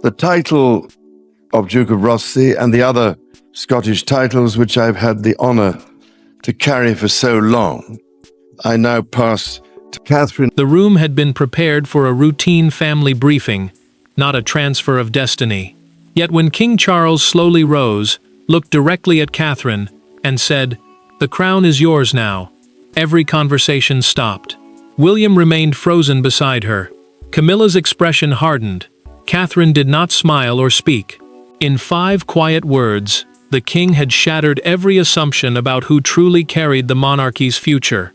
The title of Duke of Rothesay and the other Scottish titles which I've had the honour to carry for so long, I now pass to Catherine. The room had been prepared for a routine family briefing, not a transfer of destiny. Yet when King Charles slowly rose, looked directly at Catherine, and said, "The crown is yours now," every conversation stopped. William remained frozen beside her. Camilla's expression hardened. Catherine did not smile or speak. In 5 quiet words, the king had shattered every assumption about who truly carried the monarchy's future.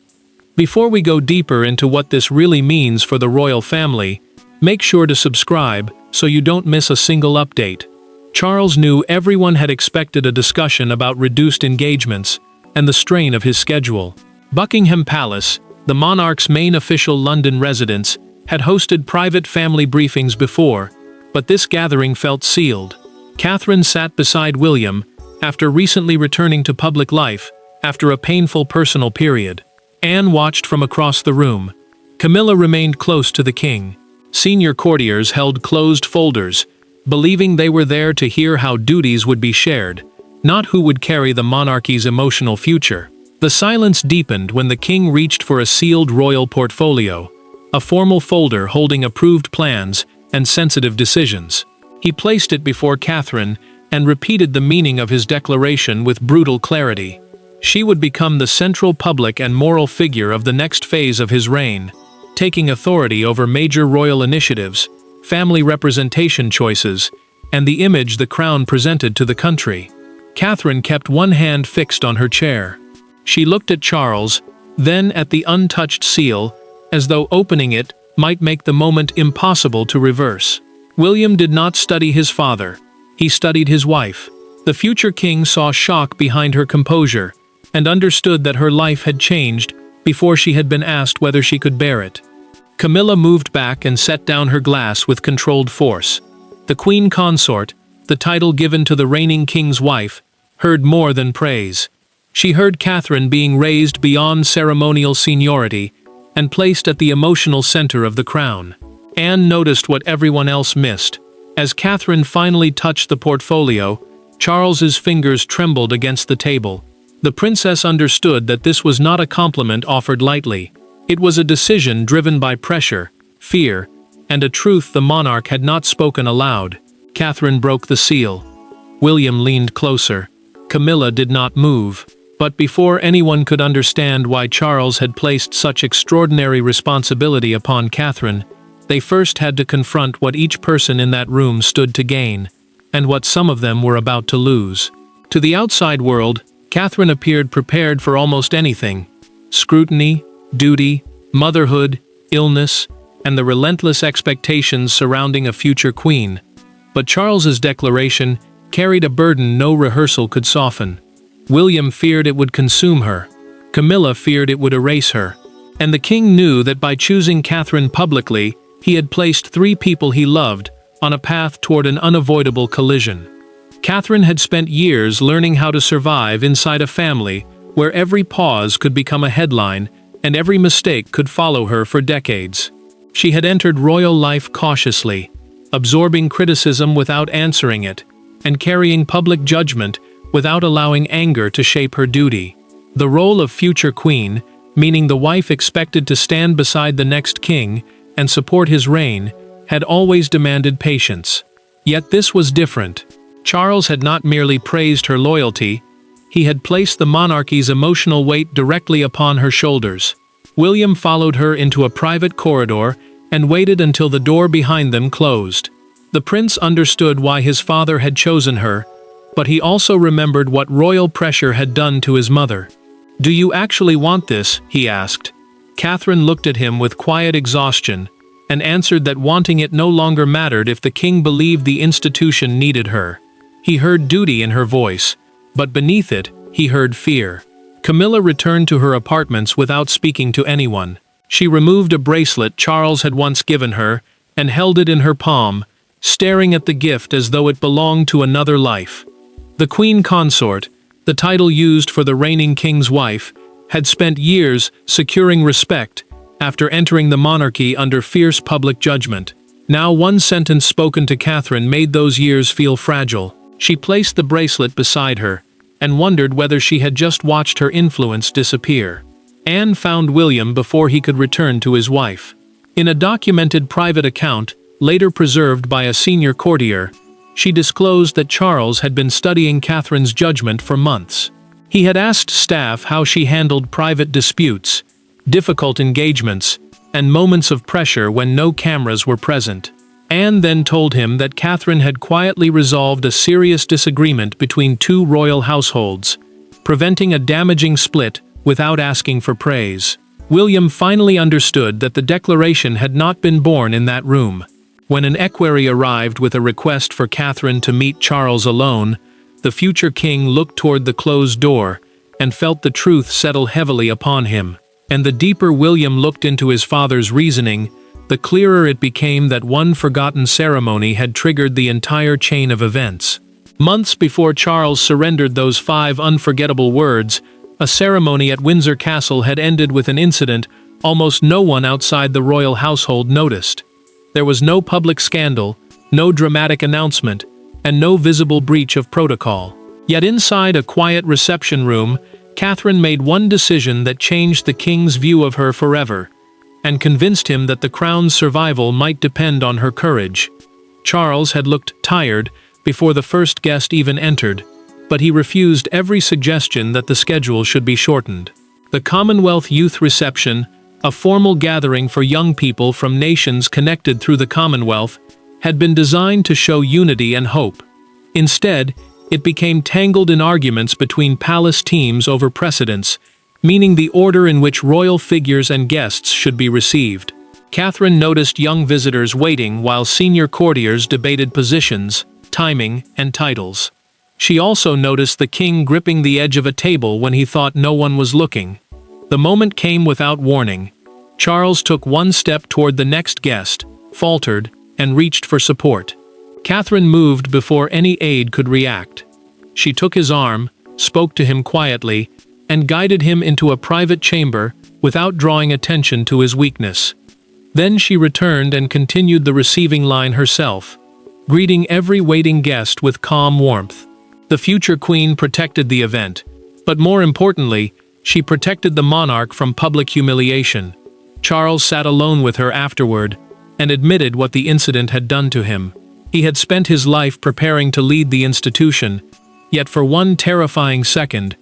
Before we go deeper into what this really means for the royal family, make sure to subscribe so you don't miss a single update. Charles knew everyone had expected a discussion about reduced engagements and the strain of his schedule. Buckingham Palace, the monarch's main official London residence, had hosted private family briefings before, but this gathering felt sealed. Catherine sat beside William, after recently returning to public life, after a painful personal period. Anne watched from across the room. Camilla remained close to the king. Senior courtiers held closed folders, believing they were there to hear how duties would be shared, not who would carry the monarchy's emotional future. The silence deepened when the king reached for a sealed royal portfolio, a formal folder holding approved plans and sensitive decisions. He placed it before Catherine and repeated the meaning of his declaration with brutal clarity. She would become the central public and moral figure of the next phase of his reign, taking authority over major royal initiatives, family representation choices, and the image the crown presented to the country. Catherine kept one hand fixed on her chair. She looked at Charles, then at the untouched seal, as though opening it might make the moment impossible to reverse. William did not study his father. He studied his wife. The future king saw shock behind her composure, and understood that her life had changed before she had been asked whether she could bear it. Camilla moved back and set down her glass with controlled force. The queen consort, the title given to the reigning king's wife, heard more than praise. She heard Catherine being raised beyond ceremonial seniority and placed at the emotional center of the crown. Anne noticed what everyone else missed. As Catherine finally touched the portfolio, Charles's fingers trembled against the table. The princess understood that this was not a compliment offered lightly. It was a decision driven by pressure, fear, and a truth the monarch had not spoken aloud. Catherine broke the seal. William leaned closer. Camilla did not move. But before anyone could understand why Charles had placed such extraordinary responsibility upon Catherine, they first had to confront what each person in that room stood to gain, and what some of them were about to lose. To the outside world, Catherine appeared prepared for almost anything: scrutiny, duty, motherhood, illness, and the relentless expectations surrounding a future queen. But Charles's declaration carried a burden no rehearsal could soften. William feared it would consume her. Camilla feared it would erase her. And the king knew that by choosing Catherine publicly, he had placed 3 people he loved on a path toward an unavoidable collision. Catherine had spent years learning how to survive inside a family where every pause could become a headline and every mistake could follow her for decades. She had entered royal life cautiously, absorbing criticism without answering it, and carrying public judgment without allowing anger to shape her duty. The role of future queen, meaning the wife expected to stand beside the next king and support his reign, had always demanded patience. Yet this was different. Charles had not merely praised her loyalty, he had placed the monarchy's emotional weight directly upon her shoulders. William followed her into a private corridor and waited until the door behind them closed. The prince understood why his father had chosen her, but he also remembered what royal pressure had done to his mother. "Do you actually want this?" he asked. Catherine looked at him with quiet exhaustion, and answered that wanting it no longer mattered if the king believed the institution needed her. He heard duty in her voice, but beneath it, he heard fear. Camilla returned to her apartments without speaking to anyone. She removed a bracelet Charles had once given her, and held it in her palm, staring at the gift as though it belonged to another life. The queen consort, the title used for the reigning king's wife, had spent years securing respect after entering the monarchy under fierce public judgment. Now one sentence spoken to Catherine made those years feel fragile. She placed the bracelet beside her, and wondered whether she had just watched her influence disappear. Anne found William before he could return to his wife. In a documented private account, later preserved by a senior courtier, she disclosed that Charles had been studying Catherine's judgment for months. He had asked staff how she handled private disputes, difficult engagements, and moments of pressure when no cameras were present. Anne then told him that Catherine had quietly resolved a serious disagreement between two royal households, preventing a damaging split without asking for praise. William finally understood that the declaration had not been born in that room. When an equerry arrived with a request for Catherine to meet Charles alone, the future king looked toward the closed door and felt the truth settle heavily upon him. And the deeper William looked into his father's reasoning, the clearer it became that one forgotten ceremony had triggered the entire chain of events. Months before Charles surrendered those 5 unforgettable words, a ceremony at Windsor Castle had ended with an incident almost no one outside the royal household noticed. There was no public scandal, no dramatic announcement, and no visible breach of protocol. Yet inside a quiet reception room, Catherine made one decision that changed the king's view of her forever, and convinced him that the crown's survival might depend on her courage. Charles had looked tired before the first guest even entered, but he refused every suggestion that the schedule should be shortened. The Commonwealth Youth Reception, a formal gathering for young people from nations connected through the Commonwealth, had been designed to show unity and hope. Instead, it became tangled in arguments between palace teams over precedence, meaning the order in which royal figures and guests should be received. Catherine noticed young visitors waiting while senior courtiers debated positions, timing, and titles. She also noticed the king gripping the edge of a table when he thought no one was looking. The moment came without warning. Charles took one step toward the next guest, faltered, and reached for support. Catherine moved before any aide could react. She took his arm, spoke to him quietly, and guided him into a private chamber without drawing attention to his weakness. Then she returned and continued the receiving line herself, greeting every waiting guest with calm warmth. The future queen protected the event, but more importantly, she protected the monarch from public humiliation. Charles sat alone with her afterward and admitted what the incident had done to him. He had spent his life preparing to lead the institution, yet for one terrifying second,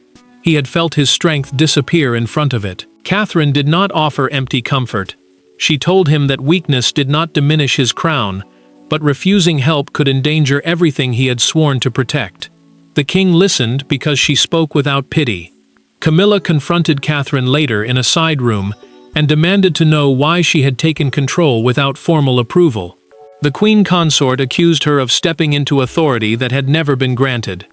he had felt his strength disappear in front of it. Catherine did not offer empty comfort. She told him that weakness did not diminish his crown, but refusing help could endanger everything he had sworn to protect. The king listened because she spoke without pity. Camilla confronted Catherine later in a side room and demanded to know why she had taken control without formal approval. The queen consort accused her of stepping into authority that had never been granted.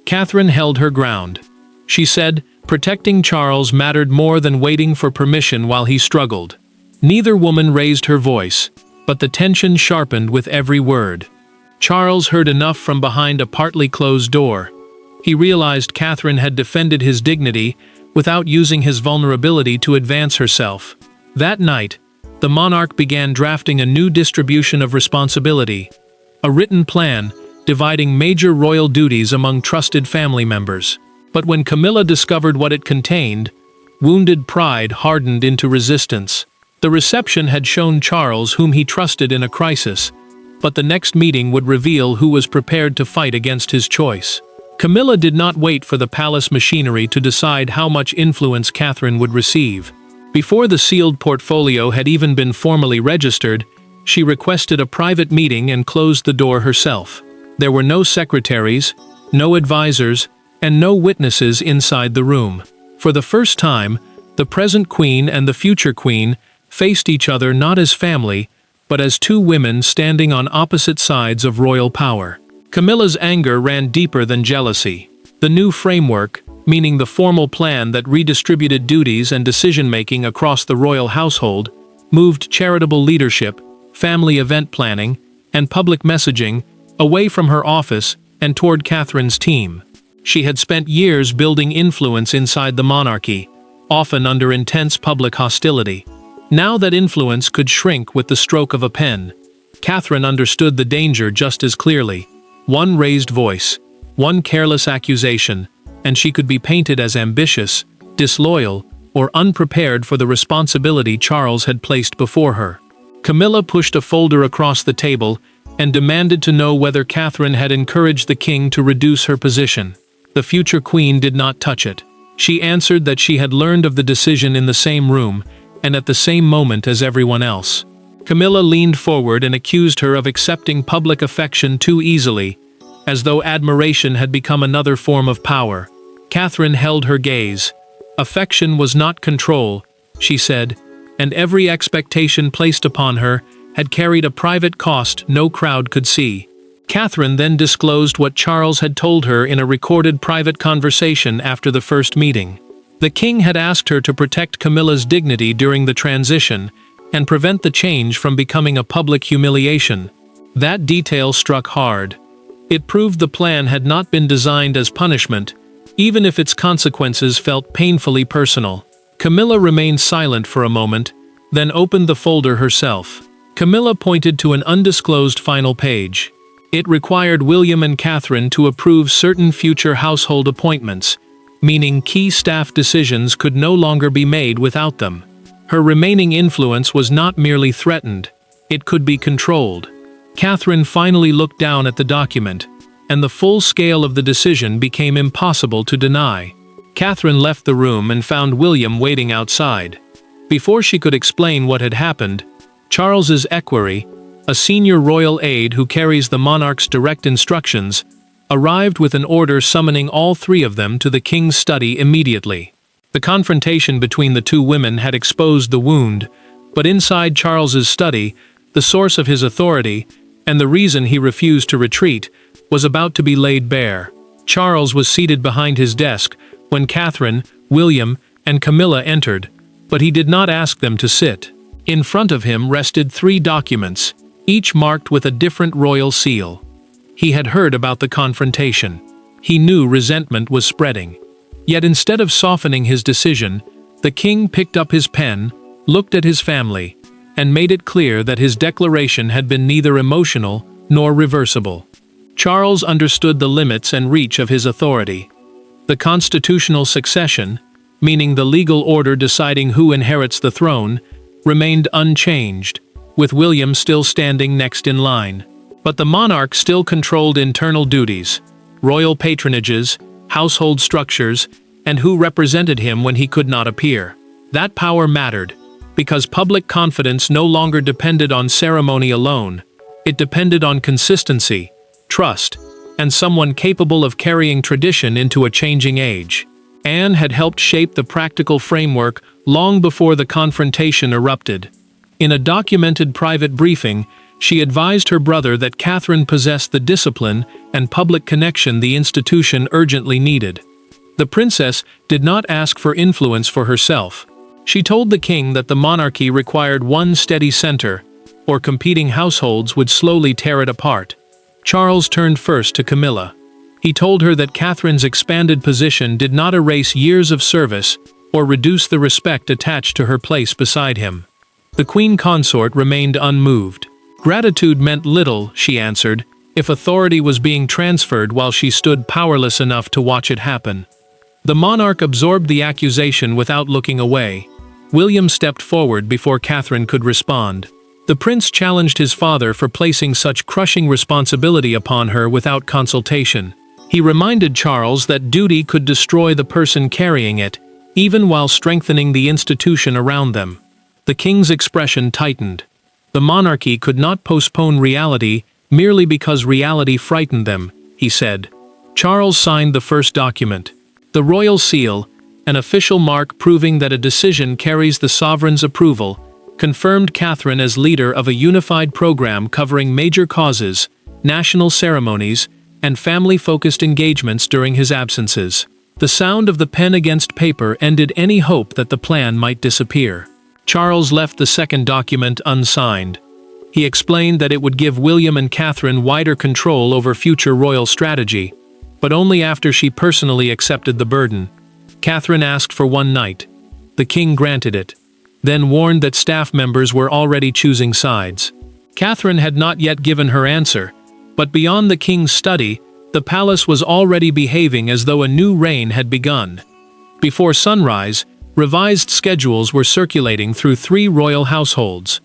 Catherine held her ground. She said, protecting Charles mattered more than waiting for permission while he struggled. Neither woman raised her voice, but the tension sharpened with every word. Charles heard enough from behind a partly closed door. He realized Catherine had defended his dignity without using his vulnerability to advance herself. That night, the monarch began drafting a new distribution of responsibility, a written plan dividing major royal duties among trusted family members. But when Camilla discovered what it contained, wounded pride hardened into resistance. The reception had shown Charles whom he trusted in a crisis, but the next meeting would reveal who was prepared to fight against his choice. Camilla did not wait for the palace machinery to decide how much influence Catherine would receive. Before the sealed portfolio had even been formally registered, she requested a private meeting and closed the door herself. There were no secretaries, no advisors, and no witnesses inside the room. For the first time, the present queen and the future queen faced each other not as family, but as two women standing on opposite sides of royal power. Camilla's anger ran deeper than jealousy. The new framework, meaning the formal plan that redistributed duties and decision-making across the royal household, moved charitable leadership, family event planning, and public messaging away from her office and toward Catherine's team. She had spent years building influence inside the monarchy, often under intense public hostility. Now that influence could shrink with the stroke of a pen. Catherine understood the danger just as clearly. One raised voice, one careless accusation, and she could be painted as ambitious, disloyal, or unprepared for the responsibility Charles had placed before her. Camilla pushed a folder across the table and demanded to know whether Catherine had encouraged the king to reduce her position. The future queen did not touch it. She answered that she had learned of the decision in the same room and at the same moment as everyone else. Camilla leaned forward and accused her of accepting public affection too easily, as though admiration had become another form of power. Catherine held her gaze. Affection was not control, she said, and every expectation placed upon her had carried a private cost no crowd could see. Catherine then disclosed what Charles had told her in a recorded private conversation after the first meeting. The king had asked her to protect Camilla's dignity during the transition and prevent the change from becoming a public humiliation. That detail struck hard. It proved the plan had not been designed as punishment, even if its consequences felt painfully personal. Camilla remained silent for a moment, then opened the folder herself. Camilla pointed to an undisclosed final page. It required William and Catherine to approve certain future household appointments, meaning key staff decisions could no longer be made without them. Her remaining influence was not merely threatened, it could be controlled. Catherine finally looked down at the document, and the full scale of the decision became impossible to deny. Catherine left the room and found William waiting outside. Before she could explain what had happened, Charles's equerry, a senior royal aide who carries the monarch's direct instructions, arrived with an order summoning all three of them to the king's study immediately. The confrontation between the two women had exposed the wound, but inside Charles's study, the source of his authority, and the reason he refused to retreat, was about to be laid bare. Charles was seated behind his desk when Catherine, William, and Camilla entered, but he did not ask them to sit. In front of him rested 3 documents, each marked with a different royal seal. He had heard about the confrontation. He knew resentment was spreading. Yet instead of softening his decision, the king picked up his pen, looked at his family, and made it clear that his declaration had been neither emotional nor reversible. Charles understood the limits and reach of his authority. The constitutional succession, meaning the legal order deciding who inherits the throne, remained unchanged, with William still standing next in line. But the monarch still controlled internal duties, royal patronages, household structures, and who represented him when he could not appear. That power mattered, because public confidence no longer depended on ceremony alone. It depended on consistency, trust, and someone capable of carrying tradition into a changing age. Anne had helped shape the practical framework long before the confrontation erupted. In a documented private briefing, she advised her brother that Catherine possessed the discipline and public connection the institution urgently needed. The princess did not ask for influence for herself. She told the king that the monarchy required one steady center, or competing households would slowly tear it apart. Charles turned first to Camilla. He told her that Catherine's expanded position did not erase years of service or reduce the respect attached to her place beside him. The queen consort remained unmoved. Gratitude meant little, she answered, if authority was being transferred while she stood powerless enough to watch it happen. The monarch absorbed the accusation without looking away. William stepped forward before Catherine could respond. The prince challenged his father for placing such crushing responsibility upon her without consultation. He reminded Charles that duty could destroy the person carrying it, even while strengthening the institution around them. The king's expression tightened. The monarchy could not postpone reality merely because reality frightened them, he said. Charles signed the first document. The royal seal, an official mark proving that a decision carries the sovereign's approval, confirmed Catherine as leader of a unified program covering major causes, national ceremonies, and family-focused engagements during his absences. The sound of the pen against paper ended any hope that the plan might disappear. Charles left the second document unsigned. He explained that it would give William and Catherine wider control over future royal strategy, but only after she personally accepted the burden. Catherine asked for one night. The king granted it, then warned that staff members were already choosing sides. Catherine had not yet given her answer, but beyond the king's study, the palace was already behaving as though a new reign had begun. Before sunrise, revised schedules were circulating through 3 royal households.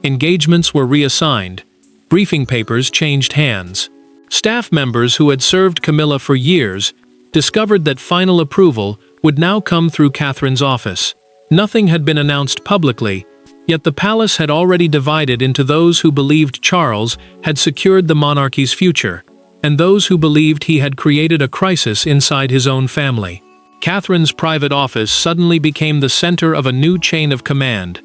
Engagements were reassigned. Briefing papers changed hands. Staff members who had served Camilla for years discovered that final approval would now come through Catherine's office. Nothing had been announced publicly, yet the palace had already divided into those who believed Charles had secured the monarchy's future, and those who believed he had created a crisis inside his own family. Catherine's private office suddenly became the center of a new chain of command,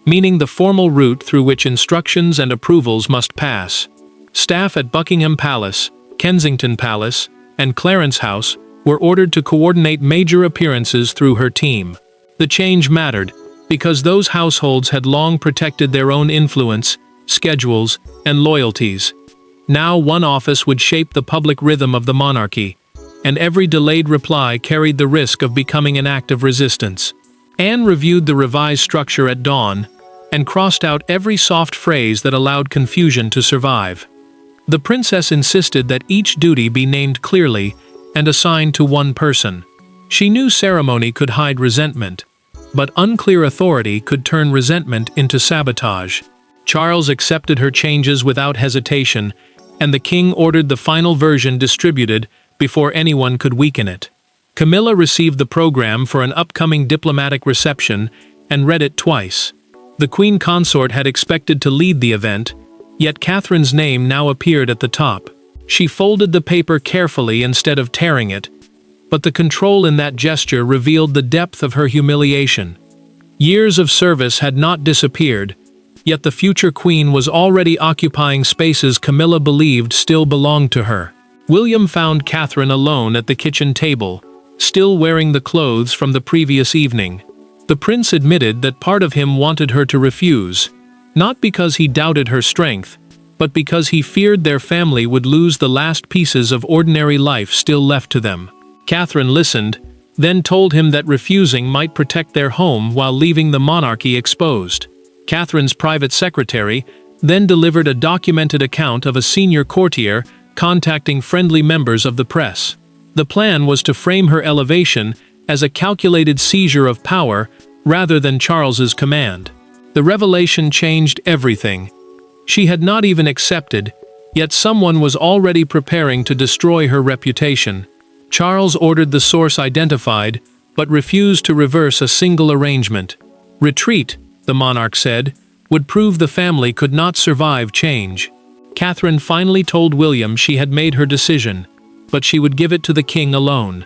meaning the formal route through which instructions and approvals must pass. Staff at Buckingham Palace, Kensington Palace, and Clarence House were ordered to coordinate major appearances through her team. The change mattered because those households had long protected their own influence, schedules, and loyalties. Now one office would shape the public rhythm of the monarchy, and every delayed reply carried the risk of becoming an act of resistance. Anne reviewed the revised structure at dawn and crossed out every soft phrase that allowed confusion to survive. The princess insisted that each duty be named clearly and assigned to one person. She knew ceremony could hide resentment, but unclear authority could turn resentment into sabotage. Charles accepted her changes without hesitation, and the king ordered the final version distributed before anyone could weaken it. Camilla received the program for an upcoming diplomatic reception and read it twice. The queen consort had expected to lead the event, yet Catherine's name now appeared at the top. She folded the paper carefully instead of tearing it, but the control in that gesture revealed the depth of her humiliation. Years of service had not disappeared, yet the future queen was already occupying spaces Camilla believed still belonged to her. William found Catherine alone at the kitchen table, still wearing the clothes from the previous evening. The prince admitted that part of him wanted her to refuse, not because he doubted her strength, but because he feared their family would lose the last pieces of ordinary life still left to them. Catherine listened, then told him that refusing might protect their home while leaving the monarchy exposed. Catherine's private secretary then delivered a documented account of a senior courtier contacting friendly members of the press. The plan was to frame her elevation as a calculated seizure of power rather than Charles's command. The revelation changed everything. She had not even accepted, yet someone was already preparing to destroy her reputation. Charles ordered the source identified, but refused to reverse a single arrangement. Retreat, the monarch said, would prove the family could not survive change. Catherine finally told William she had made her decision, but she would give it to the king alone.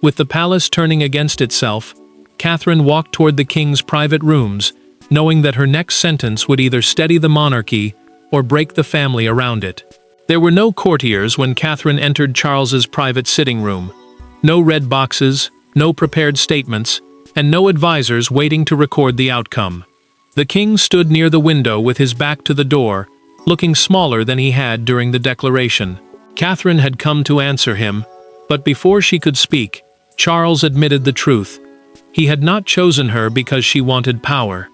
With the palace turning against itself, Catherine walked toward the king's private rooms, knowing that her next sentence would either steady the monarchy or break the family around it. There were no courtiers when Catherine entered Charles's private sitting room. No red boxes, no prepared statements, and no advisors waiting to record the outcome. The king stood near the window with his back to the door, looking smaller than he had during the declaration. Catherine had come to answer him, but before she could speak, Charles admitted the truth. He had not chosen her because she wanted power.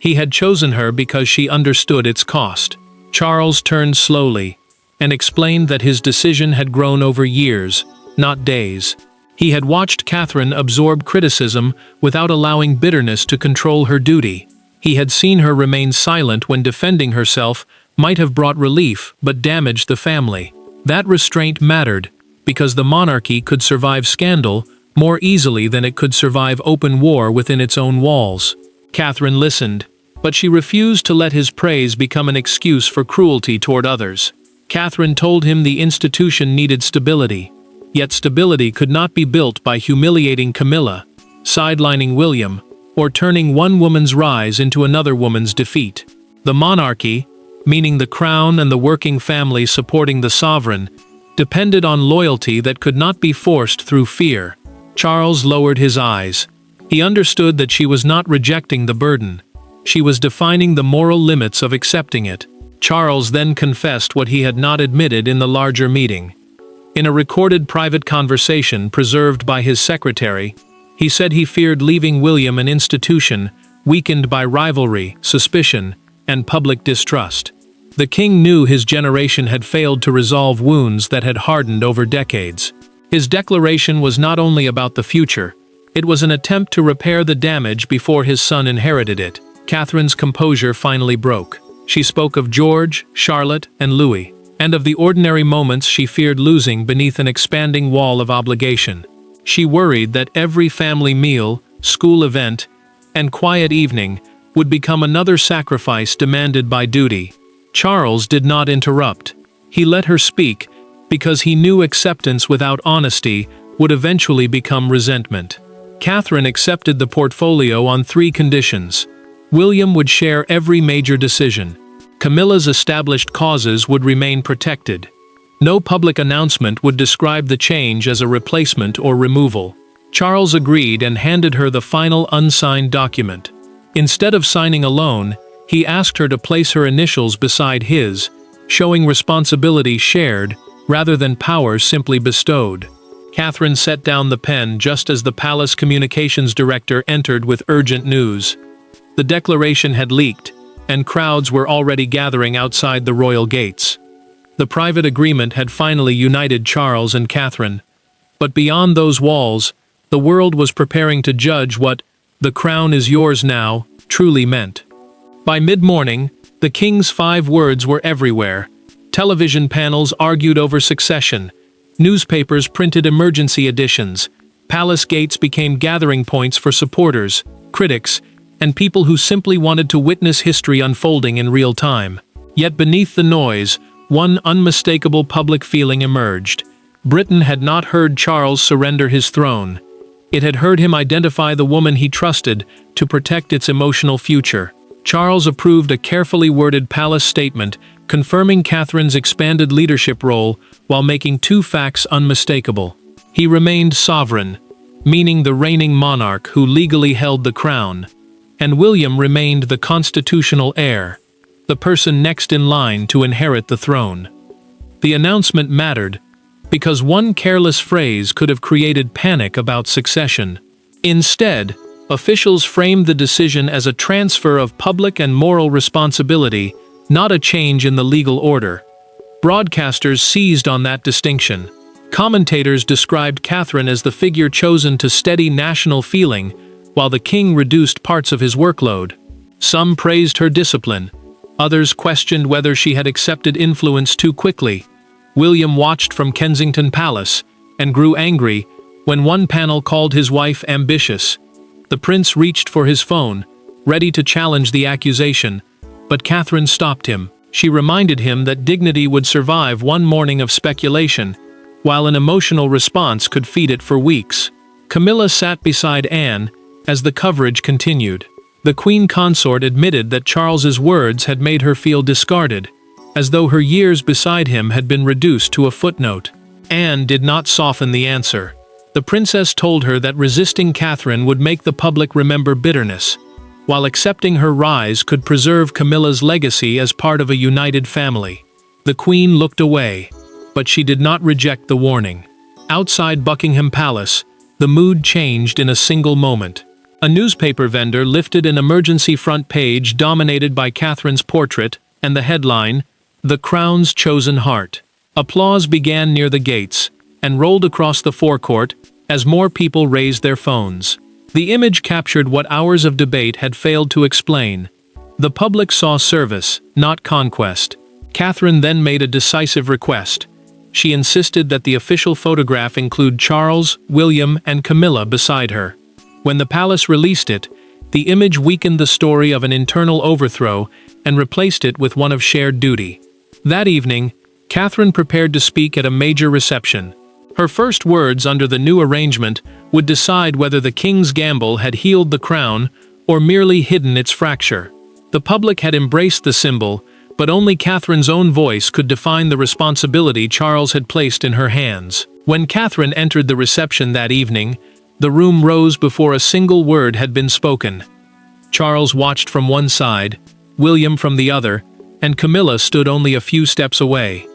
He had chosen her because she understood its cost. Charles turned slowly and explained that his decision had grown over years, not days. He had watched Catherine absorb criticism without allowing bitterness to control her duty. He had seen her remain silent when defending herself might have brought relief but damaged the family. That restraint mattered, because the monarchy could survive scandal more easily than it could survive open war within its own walls. Catherine listened, but she refused to let his praise become an excuse for cruelty toward others. Catherine told him the institution needed stability, yet stability could not be built by humiliating Camilla, sidelining William, or turning one woman's rise into another woman's defeat. The monarchy, meaning the crown and the working family supporting the sovereign, depended on loyalty that could not be forced through fear. Charles lowered his eyes. He understood that she was not rejecting the burden. She was defining the moral limits of accepting it. Charles then confessed what he had not admitted in the larger meeting. In a recorded private conversation preserved by his secretary, he said he feared leaving William an institution weakened by rivalry, suspicion, and public distrust. The king knew his generation had failed to resolve wounds that had hardened over decades. His declaration was not only about the future, it was an attempt to repair the damage before his son inherited it. Catherine's composure finally broke. She spoke of George, Charlotte, and Louis, and of the ordinary moments she feared losing beneath an expanding wall of obligation. She worried that every family meal, school event, and quiet evening would become another sacrifice demanded by duty. Charles did not interrupt. He let her speak because he knew acceptance without honesty would eventually become resentment. Catherine accepted the portfolio on 3 conditions. William would share every major decision. Camilla's established causes would remain protected. No public announcement would describe the change as a replacement or removal. Charles agreed and handed her the final unsigned document. Instead of signing alone, he asked her to place her initials beside his, showing responsibility shared rather than power simply bestowed. Catherine set down the pen just as the palace communications director entered with urgent news. The declaration had leaked, and crowds were already gathering outside the royal gates. The private agreement had finally united Charles and Catherine. But beyond those walls, the world was preparing to judge what "the crown is yours now" truly meant. By mid-morning, the king's 5 words were everywhere. Television panels argued over succession. Newspapers printed emergency editions. Palace gates became gathering points for supporters, critics, and people who simply wanted to witness history unfolding in real time. Yet beneath the noise, one unmistakable public feeling emerged. Britain had not heard Charles surrender his throne. It had heard him identify the woman he trusted to protect its emotional future. Charles approved a carefully worded palace statement confirming Catherine's expanded leadership role while making 2 facts unmistakable. He remained sovereign, meaning the reigning monarch who legally held the crown, and William remained the constitutional heir, the person next in line to inherit the throne. The announcement mattered because one careless phrase could have created panic about succession. Instead, officials framed the decision as a transfer of public and moral responsibility, not a change in the legal order. Broadcasters seized on that distinction. Commentators described Catherine as the figure chosen to steady national feeling, while the king reduced parts of his workload. Some praised her discipline. Others questioned whether she had accepted influence too quickly. William watched from Kensington Palace and grew angry when one panel called his wife ambitious. The prince reached for his phone, ready to challenge the accusation, but Catherine stopped him. She reminded him that dignity would survive one morning of speculation, while an emotional response could feed it for weeks. Camilla sat beside Anne as the coverage continued. The queen consort admitted that Charles's words had made her feel discarded, as though her years beside him had been reduced to a footnote. Anne did not soften the answer. The princess told her that resisting Catherine would make the public remember bitterness, while accepting her rise could preserve Camilla's legacy as part of a united family. The queen looked away, but she did not reject the warning. Outside Buckingham Palace, the mood changed in a single moment. A newspaper vendor lifted an emergency front page dominated by Catherine's portrait and the headline, "The Crown's Chosen Heart." Applause began near the gates and rolled across the forecourt as more people raised their phones. The image captured what hours of debate had failed to explain. The public saw service, not conquest. Catherine then made a decisive request. She insisted that the official photograph include Charles, William, and Camilla beside her. When the palace released it, the image weakened the story of an internal overthrow and replaced it with one of shared duty. That evening, Catherine prepared to speak at a major reception. Her first words under the new arrangement would decide whether the king's gamble had healed the crown or merely hidden its fracture. The public had embraced the symbol, but only Catherine's own voice could define the responsibility Charles had placed in her hands. When Catherine entered the reception that evening, the room rose before a single word had been spoken. Charles watched from one side, William from the other, and Camilla stood only a few steps away.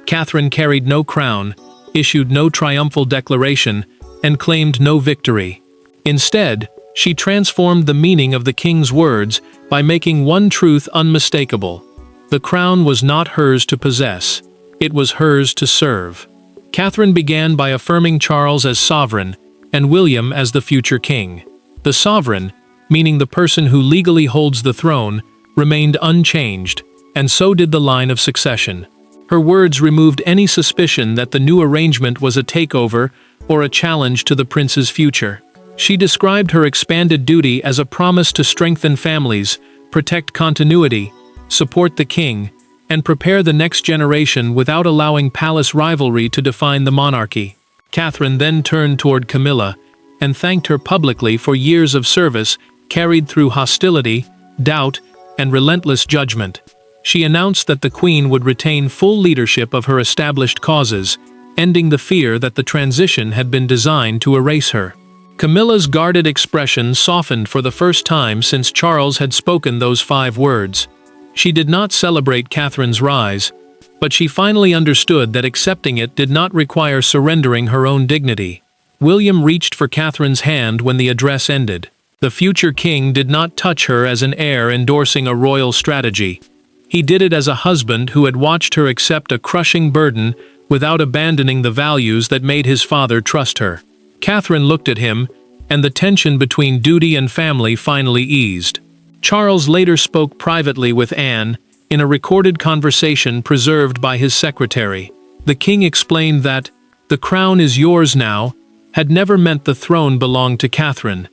Catherine carried no crown, issued no triumphal declaration, and claimed no victory. Instead, she transformed the meaning of the king's words by making one truth unmistakable. The crown was not hers to possess, it was hers to serve. Catherine began by affirming Charles as sovereign and William as the future king. The sovereign, meaning the person who legally holds the throne, remained unchanged, and so did the line of succession. Her words removed any suspicion that the new arrangement was a takeover or a challenge to the prince's future. She described her expanded duty as a promise to strengthen families, protect continuity, support the king, and prepare the next generation without allowing palace rivalry to define the monarchy. Catherine then turned toward Camilla and thanked her publicly for years of service carried through hostility, doubt, and relentless judgment. She announced that the queen would retain full leadership of her established causes, ending the fear that the transition had been designed to erase her. Camilla's guarded expression softened for the first time since Charles had spoken those 5 words. She did not celebrate Catherine's rise, but she finally understood that accepting it did not require surrendering her own dignity. William reached for Catherine's hand when the address ended. The future king did not touch her as an heir endorsing a royal strategy. He did it as a husband who had watched her accept a crushing burden without abandoning the values that made his father trust her. Catherine looked at him, and the tension between duty and family finally eased. Charles later spoke privately with Anne, in a recorded conversation preserved by his secretary. The king explained that, "The crown is yours now," had never meant the throne belonged to Catherine.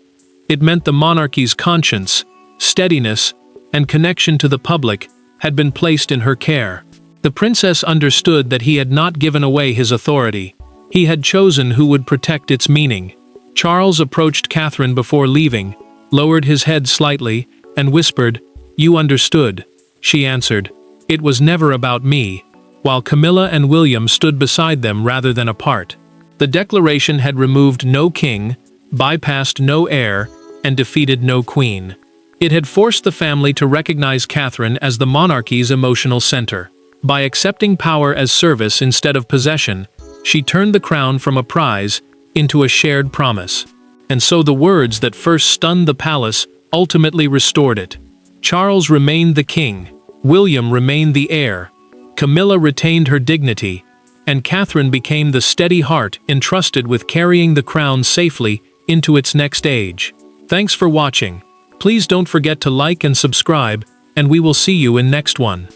It meant the monarchy's conscience, steadiness, and connection to the public had been placed in her care. The princess understood that he had not given away his authority. He had chosen who would protect its meaning. Charles approached Catherine before leaving, lowered his head slightly, and whispered, "You understood." She answered, "It was never about me," while Camilla and William stood beside them rather than apart. The declaration had removed no king, bypassed no heir, and defeated no queen. It had forced the family to recognize Catherine as the monarchy's emotional center. By accepting power as service instead of possession, she turned the crown from a prize into a shared promise. And so the words that first stunned the palace ultimately restored it. Charles remained the king, William remained the heir, Camilla retained her dignity, and Catherine became the steady heart entrusted with carrying the crown safely into its next age. Thanks for watching. Please don't forget to like and subscribe, and we will see you in next one.